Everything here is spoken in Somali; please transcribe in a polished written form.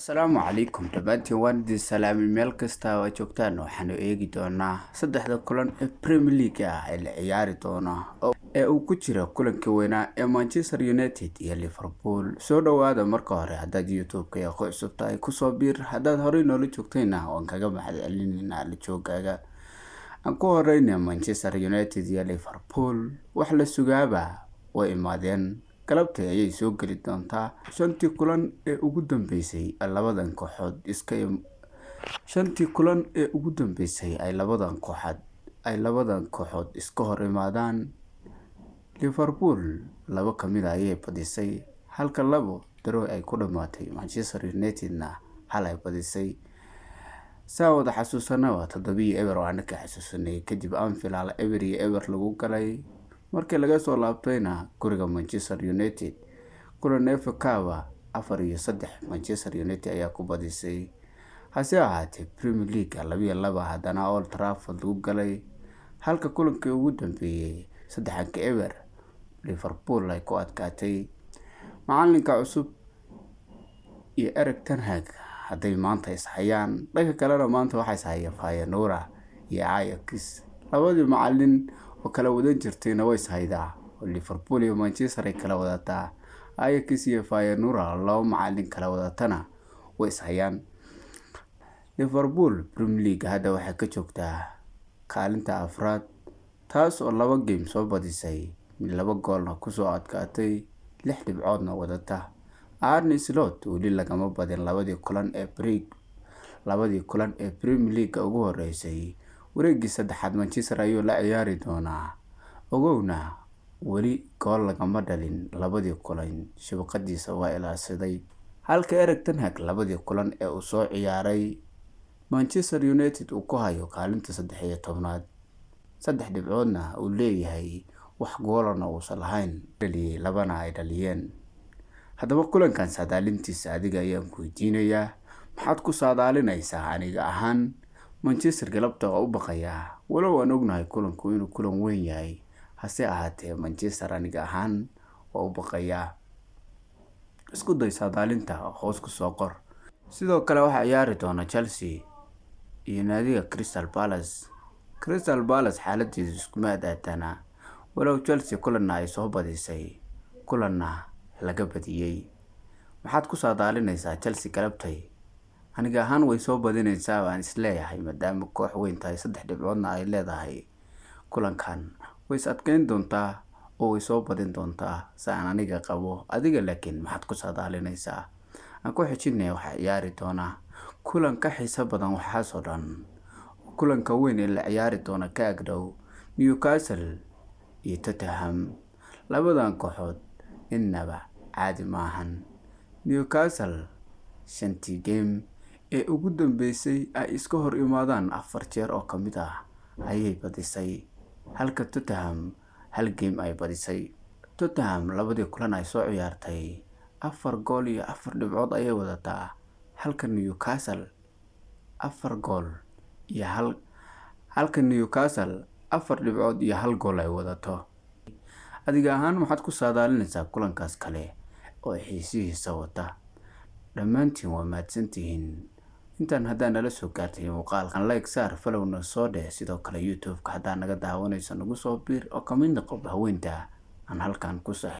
Asalaamu calaykum dhamaantiin waan idin salaamay meel kasta oo aad joogtaan waxaanu eegi doonaa saddexda kulan ee Premier League ee la ciyaari doona ee uu ku jiro kulankii weynaa ee Manchester United iyo Liverpool. Soo dhawaada marka hore haddaad YouTube-ka iyo cusub tahay kusoo biir, haddaad horey noola joogtayna waan kaga mahadcelinaynaa la joogaaga. Aan ku horeyna Manchester United iyo Liverpool wax la sugaaba way imaadeen galabtii ayay soo gali doontaa shantii kulan ee ugu dambeysay labadan kooxood iska hor imaadaan. Liverpool laba kamid ah ayay badisay halka labo draw ay ku dhamaatay. Manchester Unitedna hal ay badisay. Wada xasuusana waa 7-0 oo aan ka xasuusanay kadib Anfield ever lagu galay markii laga soo laabtayna guriga Manchester United kulan FA Cup 4-3 Manchester United ayaa ku badisay. hase ahaatee Premier League 2-2 haddana Old Trafford lagu galay halka kulankii ugu dambeeyay 3-0 Liverpool ay ku adkaatay. Macalinka cusub iyo Erik ten Hag hadday maanta is hayaan dhanka kalena maanta waxay hayaan Feyenoord iyo Ajax, labadii macalin oo kala wadan jirtayna way haydaa. Liverpool iyo Manchester ay kala wadataa, Ajax iyo Feyenoord laba macalin kala wadatana way hayaan. Liverpool Premier League hadda waxay ka joogtaa kaalinta afraad taas oo 2 game soo badisay, 2 goolna ku soo adkaatay, 6 dhibcoodna wadata. Arne Slot weli lagama badin labadii kulan ee Premier League ugu horeysay. wareegii saddexaad Manchester ayuu la ciyaari doonaa. ogowna weli gool lagama dhalin labadii kulan, shabaqadiisa waa ilaashaday. halka Erik ten Hag labadii kulan ee uu soo ciyaaray Manchester United uu ku hayo kaalinta 13aad, 3 dhibcoodna uu leeyahay, wax goolana uusan lahayn, dhaliyay labana ay dhaliyeen. haddaba kulankan saadaalintiisa adiga ayaan ku weydiinayaa, maxaad ku saadaalinaysaa? Aniga ahaan Manchester galabta waa u baqayaa, walow aan ognahay kulanku inuu kulan weyn yahay, hase ahaatee Manchester aniga ahaan waa u baqayaa. isku day saadaalinta hoos ku soo qor. sidoo kale waxaa ciyaari doona Chelsea iyo naadiga Crystal Palace xaaladeedu iskuma adaatana, walow Chelsea kulanna ay soo badisay kulanna laga badiyay. maxaad ku saadaalinaysaa Chelsea galabtay? aniga ahaan way soo badinaysaa waan isleeyahay, maadaama koox weyn tahay, 3 dhibcoodna ay leedahay. kulankan way is adkeyn doontaa oo way soo badin doontaa saan aniga qabo. adiga laakiin maxaad ku saadaalinaysaa? aan ku xijinay waxa ciyaari doona kulan ka xiiso badan waxaasoo dhan. kulanka weyn ee la ciyaari doona ka agdhow Newcastle iyo Tottenham. labadan kooxood innaba caadi maahan. Newcastle 5 game ee ugu dambeysay ay iska hor imaadaan 4 jeer oo kamid ah ayay badisay, halka Tottenham 1 game ay badisay. Tottenham labadii kulan ay soo ciyaartay 4 gool iyo 4 dhibcood ayay wadataa, halka Newcastle 4 gool iyo 1 gool ay wadato. adiga ahaan waxaad ku saadaalinaysaa kulankaas kale oo xiisihiisa wata? dhammaantiin waa mahadsantihiin. intaan haddaan nala soo gaartay muuqaalkan like saar, followna soo dheh. sidoo kale YouTube-ka haddaan naga daawanayso nagu soo biir oo ka mid noqo haweynta aan halkan ku saxiib.